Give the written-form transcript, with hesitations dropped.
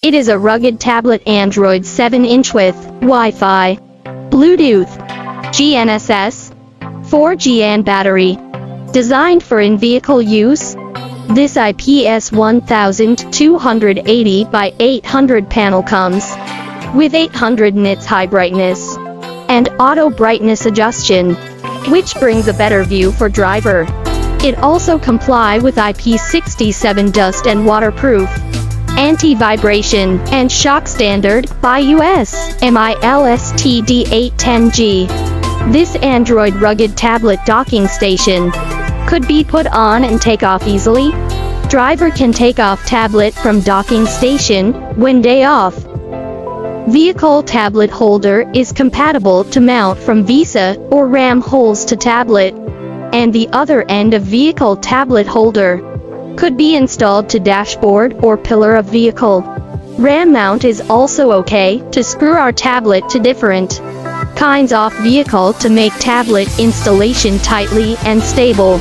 It is a rugged tablet Android 7-inch with Wi-Fi, Bluetooth, GNSS, 4G and battery. Designed for in-vehicle use, this IPS1280 by 800 panel comes with 800 nits high brightness and auto brightness adjustment, which brings a better view for driver. It also comply with IP67 dust and waterproof, anti-vibration, and shock standard by US MIL-STD-810G. This Android rugged tablet docking station could be put on and take off easily. Driver can take off tablet from docking station when day off. Vehicle tablet holder is compatible to mount from Visa or RAM holes to tablet, and the other end of vehicle tablet holder could be installed to dashboard or pillar of vehicle. RAM mount is also okay to screw our tablet to different kinds of vehicle to make tablet installation tightly and stable.